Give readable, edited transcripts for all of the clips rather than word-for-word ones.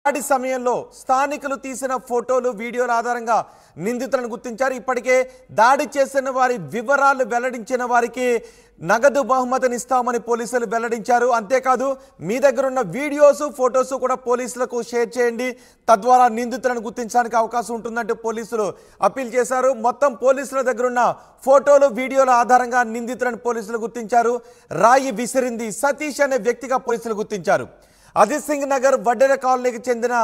దాడి సమయంలో స్థానికులు తీసిన ఫోటోలు వీడియోల ఆధారంగా నిందితులను గుర్తించారు. ఇప్పటికే దాడి చేసిన వారి వివరాలు వెల్లడించిన వారికి నగదు బహుమతిని ఇస్తామని పోలీసులు వెల్లడించారు. అంతేకాదు మీ దగ్గర ఉన్న వీడియోస్ ఫోటోస్ కూడా పోలీసులకు షేర్ చేయండి, తద్వారా నిందితులను గుర్తించడానికి అవకాశం ఉంటుందంటూ పోలీసులు అప్పీల్ చేశారు. మొత్తం పోలీసుల దగ్గర ఉన్న ఫోటోలు వీడియోల ఆధారంగా నిందితులను పోలీసులు గుర్తించారు. రాయి విసిరింది సతీష్ అనే వ్యక్తిగా పోలీసులు గుర్తించారు. అజిత్ సింగ్ నగర్ వడ్డెర కాలనీకి చెందిన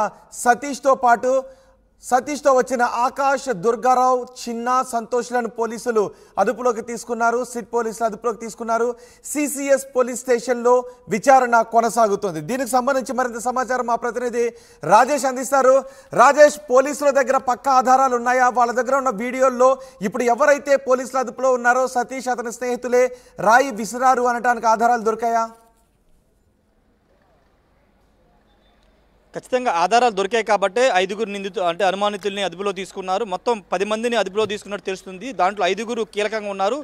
సతీష్తో వచ్చిన ఆకాష్, దుర్గారావు, చిన్న, సంతోష్లను పోలీసులు అదుపులోకి తీసుకున్నారు. సిట్ పోలీసులు అదుపులోకి తీసుకున్నారు. సిసిఎస్ పోలీస్ స్టేషన్లో విచారణ కొనసాగుతుంది. దీనికి సంబంధించి మరింత సమాచారం మా ప్రతినిధి రాజేష్ అందిస్తారు. రాజేష్, పోలీసుల దగ్గర పక్కా ఆధారాలు ఉన్నాయా? వాళ్ళ దగ్గర ఉన్న వీడియోల్లో ఇప్పుడు ఎవరైతే పోలీసుల అదుపులో ఉన్నారో సతీష్ అతని స్నేహితులే రాయి విసిరారు అనడానికి ఆధారాలు దొరికాయా? ఖచ్చితంగా ఆధారాలు దొరికాయి కాబట్టి 5 అనుమానితుల్ని అదుపులో తీసుకున్నారు. మొత్తం 10 మందిని అదుపులో తీసుకున్నట్టు తెలుస్తుంది. దాంట్లో 5 కీలకంగా ఉన్నారు.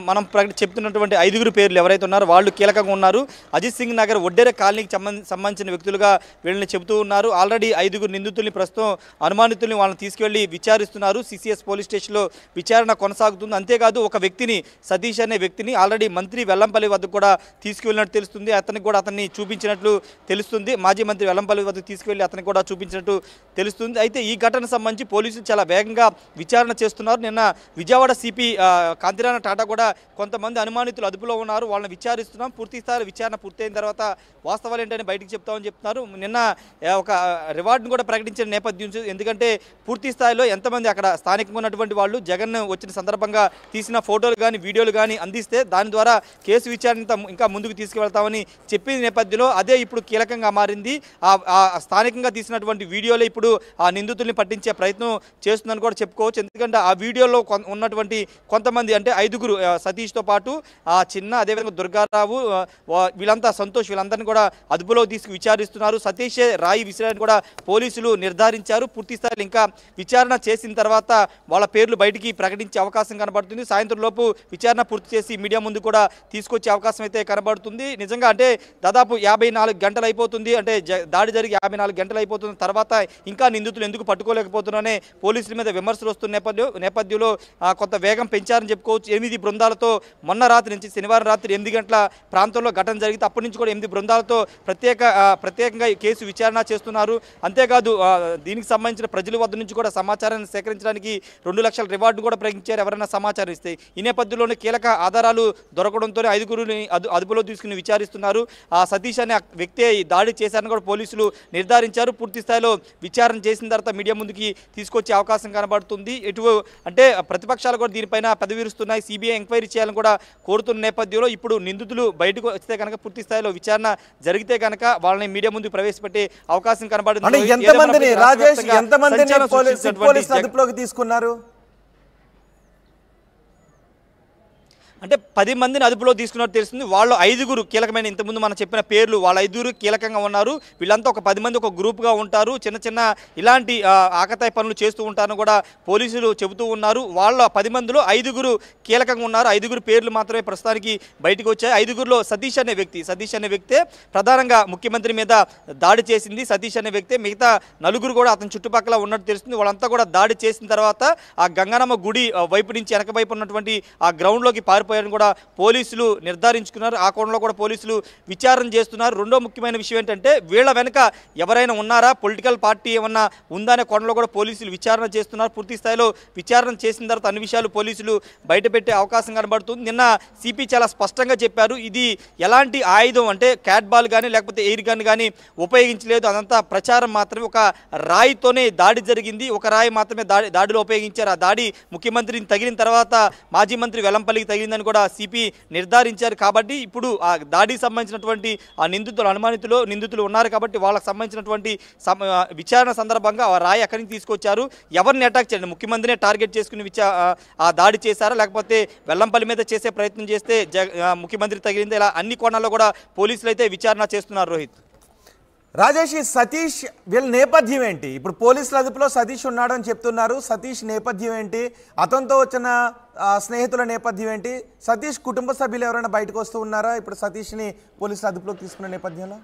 మనం చెప్తున్నటువంటి 5 పేర్లు ఎవరైతే ఉన్నారో వాళ్ళు కీలకంగా ఉన్నారు. అజిత్ సింగ్ నగర్ వడ్డెర కాలనీకి సంబంధించిన వ్యక్తులుగా వీళ్ళని చెబుతూ ఉన్నారు. ఆల్రెడీ 5 నిందితుల్ని ప్రస్తుతం అనుమానితుల్ని వాళ్ళని తీసుకెళ్లి విచారిస్తున్నారు. సిసిఎస్ పోలీస్ స్టేషన్లో విచారణ కొనసాగుతుంది. అంతేకాదు ఒక వ్యక్తిని, సతీష్ అనే వ్యక్తిని ఆల్రెడీ మంత్రి వెల్లంపల్లి వద్దకు కూడా తీసుకువెళ్ళినట్టు తెలుస్తుంది. అతన్ని చూపించినట్లు తెలుస్తుంది. మాజీ మంత్రి వెల్లంపల్లి వద్దకు తీసుకువెళ్ళి అతనికి కూడా చూపించినట్టు తెలుస్తుంది. అయితే ఈ ఘటనకు సంబంధించి పోలీసులు చాలా వేగంగా విచారణ చేస్తున్నారు. నిన్న విజయవాడ సిపి కాంతిరాణ టాటా కూడా కొంతమంది అనుమానితులు అదుపులో ఉన్నారు, వాళ్ళని విచారిస్తున్నాం, పూర్తి స్థాయిలో విచారణ పూర్తయిన తర్వాత వాస్తవాలు ఏంటని బయటికి చెప్తామని చెప్తున్నారు. నిన్న ఒక రివార్డును కూడా ప్రకటించిన నేపథ్యం, ఎందుకంటే పూర్తి స్థాయిలో ఎంతమంది అక్కడ స్థానికంగా ఉన్నటువంటి వాళ్ళు జగన్ వచ్చిన సందర్భంగా తీసిన ఫోటోలు కానీ వీడియోలు కానీ అందిస్తే దాని ద్వారా కేసు విచారణ ఇంకా ముందుకు తీసుకువెళ్తామని చెప్పిన నేపథ్యంలో అదే ఇప్పుడు కీలకంగా మారింది. స్థానికంగా తీసినటువంటి వీడియోలో ఇప్పుడు ఆ నిందితుల్ని పట్టించే ప్రయత్నం చేస్తుందని కూడా చెప్పుకోవచ్చు. ఎందుకంటే ఆ వీడియోలో ఉన్నటువంటి కొంతమంది అంటే 5 సతీష్తో పాటు ఆ చిన్న, అదేవిధంగా దుర్గారావు, వీళ్ళంతా సంతోష్, వీళ్ళందరినీ కూడా అదుపులో తీసుకు విచారిస్తున్నారు. సతీషే రాయి విసిరాన్ని కూడా పోలీసులు నిర్ధారించారు. పూర్తి స్థాయిలో ఇంకా విచారణ చేసిన తర్వాత వాళ్ళ పేర్లు బయటికి ప్రకటించే అవకాశం కనబడుతుంది. సాయంత్రం లోపు విచారణ పూర్తి చేసి మీడియా ముందు కూడా తీసుకొచ్చే అవకాశం అయితే కనబడుతుంది. నిజంగా అంటే దాదాపు 54 గంటలు అయిపోతుంది, అంటే దాడి జరిగి 54 గంటలు అయిపోతున్న తర్వాత ఇంకా నిందితులు ఎందుకు పట్టుకోలేకపోతున్నారనే పోలీసుల మీద విమర్శలు వస్తున్న నేపథ్యంలో కొంత వేగం పెంచారని చెప్పుకోవచ్చు. 8 బృందాలతో మొన్న రాత్రి నుంచి శనివారం రాత్రి 8 గంటల ప్రాంతంలో ఘటన జరిగితే అప్పటి నుంచి కూడా 8 బృందాలతో ప్రత్యేకంగా కేసు విచారణ చేస్తున్నారు. అంతేకాదు దీనికి సంబంధించిన ప్రజల వద్ద నుంచి కూడా సమాచారాన్ని సేకరించడానికి 2 లక్షల రివార్డు కూడా ప్రకటించారు ఎవరైనా సమాచారం ఇస్తే. ఈ నేపథ్యంలోనే కీలక ఆధారాలు దొరకడంతోనే 5 అదుపులో తీసుకుని విచారిస్తున్నారు. ఆ సతీష్ అనే వ్యక్తి దాడి చేశారని కూడా పోలీసులు నిర్ధారించారు. పూర్తి స్థాయిలో విచారణ చేసిన తర్వాత మీడియా ముందుకి తీసుకొచ్చే అవకాశం కనబడుతుంది. అంటే ప్రతిపక్షాలు కూడా దీనిపైన పెదవిరుస్తున్నాయి. సిబిఐ ఎంక్వైరీ చేయాలని కూడా కోరుతున్న నేపథ్యంలో ఇప్పుడు నిందితులు బయటకు వస్తే కనుక పూర్తి స్థాయిలో విచారణ జరిగితే కనుక వాళ్ళని మీడియా ముందుకు ప్రవేశపెట్టే అవకాశం కనబడుతుంది. అంటే 10 మందిని అదుపులో తీసుకున్నట్టు తెలుస్తుంది. వాళ్ళు 5 కీలకమైన, ఇంతకుముందు మనం చెప్పిన పేర్లు వాళ్ళ 5 కీలకంగా ఉన్నారు. వీళ్ళంతా ఒక 10 మంది ఒక గ్రూప్గా ఉంటారు. చిన్న ఇలాంటి ఆకతాయి పనులు చేస్తూ ఉంటారని కూడా పోలీసులు చెబుతూ ఉన్నారు. వాళ్ళ 10 మందిలో 5 కీలకంగా ఉన్నారు. 5 పేర్లు మాత్రమే ప్రస్తుతానికి బయటకు వచ్చాయి. 5లో సతీష్ అనే వ్యక్తే ప్రధానంగా ముఖ్యమంత్రి మీద దాడి చేసింది. సతీష్ అనే వ్యక్తే. మిగతా 4 కూడా అతని చుట్టుపక్కల ఉన్నట్టు తెలుస్తుంది. వాళ్ళంతా కూడా దాడి చేసిన తర్వాత ఆ గంగనమ్మ గుడి వైపు నుంచి వెనక వైపు ఉన్నటువంటి ఆ గ్రౌండ్లోకి పారిపోయారని కూడా పోలీసులు నిర్ధారించుకున్నారు. ఆ కోణంలో కూడా పోలీసులు విచారణ చేస్తున్నారు. రెండో ముఖ్యమైన విషయం ఏంటంటే వీళ్ళ వెనక ఎవరైనా ఉన్నారా, పొలిటికల్ పార్టీ ఏమన్నా ఉందా అనే కోణంలో కూడా పోలీసులు విచారణ చేస్తున్నారు. పూర్తి స్థాయిలో విచారణ చేసిన తర్వాత అన్ని విషయాలు పోలీసులు బయటపెట్టే అవకాశం కనబడుతుంది. నిన్న సిపి చాలా స్పష్టంగా చెప్పారు, ఇది ఎలాంటి ఆయుధం అంటే క్యాట్ బాల్ కానీ లేకపోతే ఎయిర్ గన్ కానీ ఉపయోగించలేదు, అదంతా ప్రచారం మాత్రమే. ఒక రాయితోనే దాడి జరిగింది, ఒక రాయి మాత్రమే దాడిలో ఉపయోగించారు. ఆ దాడి ముఖ్యమంత్రిని తగిలిన తర్వాత మాజీ మంత్రి వెల్లంపల్లికి తగిలిందని కూడా సిపి నిర్ధారించారు. కాబట్టి ఇప్పుడు ఆ దాడికి సంబంధించినటువంటి ఆ నిందితులు ఉన్నారు కాబట్టి వాళ్ళకి సంబంధించినటువంటి విచారణ సందర్భంగా ఆ రాయి అక్కడి నుంచి తీసుకొచ్చారు. ఎవరిని అటాక్ చేయండి, ముఖ్యమంత్రినే టార్గెట్ చేసుకుని ఆ దాడి చేశారా లేకపోతే వెల్లంపల్లి మీద చేసే ప్రయత్నం చేస్తే ముఖ్యమంత్రి తగిలింది, ఇలా అన్ని కోణాల్లో కూడా పోలీసులు అయితే విచారణ చేస్తున్నారు. రోహిత్, రాజేష్, సతీష్ వీళ్ళ నేపథ్యం ఏంటి? ఇప్పుడు పోలీసుల అదుపులో సతీష్ ఉన్నాడని చెప్తున్నారు. సతీష్ నేపథ్యం ఏంటి? అతనితో వచ్చిన స్నేహితుల నేపథ్యం ఏంటి? సతీష్ కుటుంబ సభ్యులు ఎవరైనా బయటకు వస్తూ ఉన్నారా ఇప్పుడు సతీష్ని పోలీసుల అదుపులోకి తీసుకున్న నేపథ్యంలో?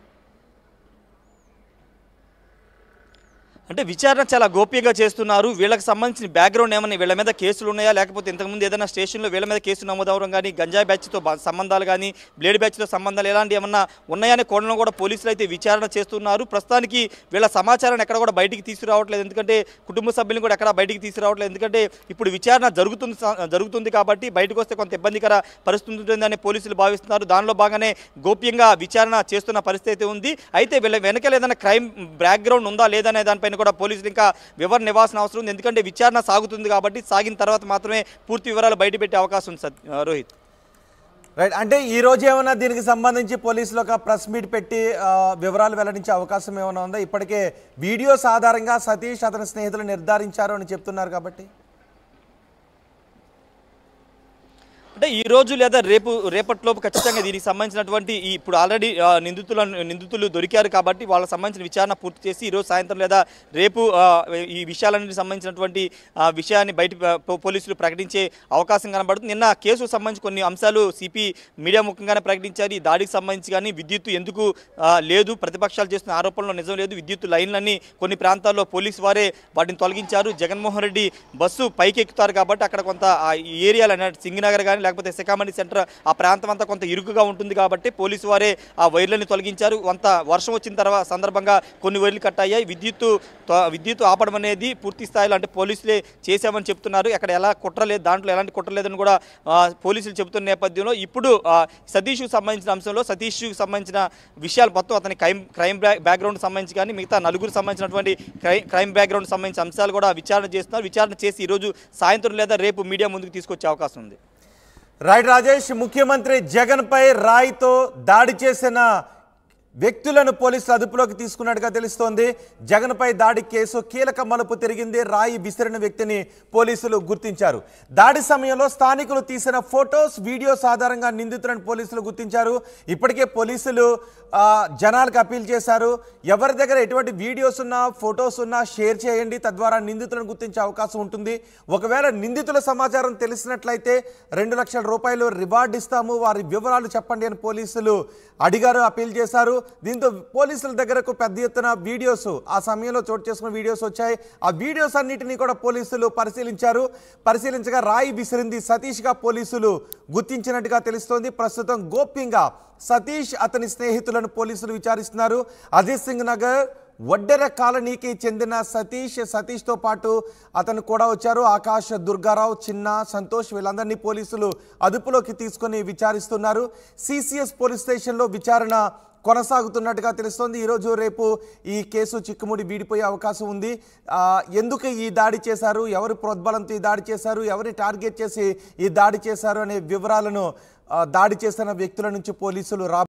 అంటే విచారణ చాలా గోప్యంగా చేస్తున్నారు. వీళ్ళకి సంబంధించిన బ్యాక్గ్రౌండ్ ఏమైనా వీళ్ళ మీద కేసులు ఉన్నాయా, లేకపోతే ఇంతకుముందు ఏదైనా స్టేషన్లో వీళ్ళ మీద కేసు నమోదవడం కానీ, గంజాయి బ్యాచ్తో సంబంధాలు కానీ, బ్లేడ్ బ్యాచ్తో సంబంధాలు ఎలాంటి ఏమన్నా ఉన్నాయనే కోణంలో కూడా పోలీసులు అయితే విచారణ చేస్తున్నారు. ప్రస్తుతానికి వీళ్ళ సమాచారాన్ని ఎక్కడ కూడా బయటికి తీసుకురావట్లేదు. ఎందుకంటే కుటుంబ సభ్యులను కూడా ఎక్కడ బయటికి తీసుకురావట్లేదు. ఎందుకంటే ఇప్పుడు విచారణ జరుగుతుంది కాబట్టి బయటకు వస్తే కొంత ఇబ్బందికర పరిస్థితి ఉంటుందని పోలీసులు భావిస్తున్నారు. దానిలో భాగంగానే గోప్యంగా విచారణ చేస్తున్న పరిస్థితి ఉంది. అయితే వీళ్ళ వెనకాల ఏదైనా క్రైమ్ బ్యాక్గ్రౌండ్ ఉందా లేదనే దానిపైన కూడా పోలీసులు ఇంకా వివరణ ఇవ్వాల్సిన అవసరం ఉంది. ఎందుకంటే విచారణ సాగుతుంది కాబట్టి సాగిన తర్వాత మాత్రమే పూర్తి వివరాలు బయటపెట్టే అవకాశం ఉంది. రోహిత్, రైట్. అంటే ఈ రోజు ఏమైనా దీనికి సంబంధించి పోలీసులు ఒక ప్రెస్ మీట్ పెట్టి వివరాలు వెల్లడించే అవకాశం ఏమైనా ఉందా? ఇప్పటికే వీడియోస్ ఆధారంగా సతీష్ అతని స్నేహితులు నిర్ధారించారు అని చెప్తున్నారు కాబట్టి అంటే ఈ రోజు లేదా రేపటిలోపు ఖచ్చితంగా దీనికి సంబంధించినటువంటి ఇప్పుడు ఆల్రెడీ నిందితులు దొరికారు కాబట్టి వాళ్ళకి సంబంధించిన విచారణ పూర్తి చేసి ఈరోజు సాయంత్రం లేదా రేపు ఈ విషయాలన్నిటికి సంబంధించినటువంటి విషయాన్ని బయట పోలీసులు ప్రకటించే అవకాశం కనబడుతుంది. నిన్న కేసుకు సంబంధించి కొన్ని అంశాలు సిపి మీడియా ముఖంగానే ప్రకటించారు. ఈ దాడికి సంబంధించి కానీ విద్యుత్ ఎందుకు లేదు, ప్రతిపక్షాలు చేస్తున్న ఆరోపణలో నిజం లేదు, విద్యుత్ లైన్లన్నీ కొన్ని ప్రాంతాల్లో పోలీసు వారే వాటిని తొలగించారు. జగన్మోహన్ రెడ్డి బస్సు పైకి ఎక్కుతారు కాబట్టి అక్కడ కొంత ఏరియాలు సింగనగర్ కానీ లేకపోతే శకామణి సెంటర్ ఆ ప్రాంతం అంతా కొంత ఇరుకుగా ఉంటుంది కాబట్టి పోలీసు వారే ఆ వైర్లను తొలగించారు. కొంత వర్షం వచ్చిన తర్వాత సందర్భంగా కొన్ని వైర్లు కట్ అయ్యాయి. విద్యుత్ ఆపడం అనేది పూర్తి స్థాయిలో అంటే పోలీసులే చేశామని చెప్తున్నారు. అక్కడ ఎలా కుట్రలేదు, దాంట్లో ఎలాంటి కుట్రలేదని కూడా పోలీసులు చెబుతున్న నేపథ్యంలో ఇప్పుడు సతీష్కు సంబంధించిన అంశంలో సతీష్కు సంబంధించిన విషయాలు మొత్తం అతని క్రైమ్ బ్యాక్గ్రౌండ్ సంబంధించి కానీ మిగతా నలుగురు సంబంధించినటువంటి క్రైమ్ బ్యాక్గ్రౌండ్ సంబంధించిన అంశాలు కూడా విచారణ చేస్తున్నారు. విచారణ చేసి ఈరోజు సాయంత్రం లేదా రేపు మీడియా ముందుకు తీసుకొచ్చే అవకాశం ఉంది. రైట్ రాజేష్, ముఖ్యమంత్రి జగన్ పై రాయితో దాడి చేసిన వ్యక్తులను పోలీసులు అదుపులోకి తీసుకున్నట్టుగా తెలుస్తోంది. జగన్ పై దాడి కేసు కీలక మలుపు తిరిగింది. రాయి విసిరిన వ్యక్తిని పోలీసులు గుర్తించారు. దాడి సమయంలో స్థానికులు తీసిన ఫొటోస్ వీడియోస్ ఆధారంగా నిందితులను పోలీసులు గుర్తించారు. ఇప్పటికే పోలీసులు జనాలకు అప్పీల్ చేశారు, ఎవరి దగ్గర ఎటువంటి వీడియోస్ ఉన్నా ఫొటోస్ ఉన్నా షేర్ చేయండి, తద్వారా నిందితులను గుర్తించే అవకాశం ఉంటుంది. ఒకవేళ నిందితుల సమాచారం తెలిసినట్లయితే 2 లక్షల రూపాయలు రివార్డు ఇస్తాము, వారి వివరాలు చెప్పండి అని పోలీసులు అడిగారు, అప్పీల్ చేశారు. దీంతో పోలీసుల దగ్గరకు పెద్ద ఎత్తున వీడియోస్ ఆ సమయంలో చోటు చేసుకున్న వీడియోస్ వచ్చాయి. ఆ వీడియోస్ అన్నిటినీ కూడా పోలీసులు పరిశీలించగా రాయి విసిరింది సతీష్గా పోలీసులు గుర్తించినట్టుగా తెలుస్తోంది. ప్రస్తుతం గోప్యంగా సతీష్ అతని స్నేహితులను పోలీసులు విచారిస్తున్నారు. అజిత్ సింగ్ నగర్ వడ్డెర కాలనీకి చెందిన సతీష్తో పాటు అతను కూడా వచ్చారు. ఆకాష్, దుర్గారావు, చిన్న, సంతోష్ వీళ్ళందరినీ పోలీసులు అదుపులోకి తీసుకొని విచారిస్తున్నారు. సిసిఎస్ పోలీస్ స్టేషన్లో విచారణ కొనసాగుతున్నట్టుగా తెలుస్తోంది. ఈరోజు రేపు ఈ కేసు చిక్కుముడి వీడిపోయే అవకాశం ఉంది. ఎందుకు ఈ దాడి చేశారు, ఎవరు ప్రోద్బలంతో ఈ దాడి చేశారు, ఎవరిని టార్గెట్ చేసి ఈ దాడి చేశారు అనే వివరాలను దాడి చేసిన వ్యక్తుల నుంచి పోలీసులు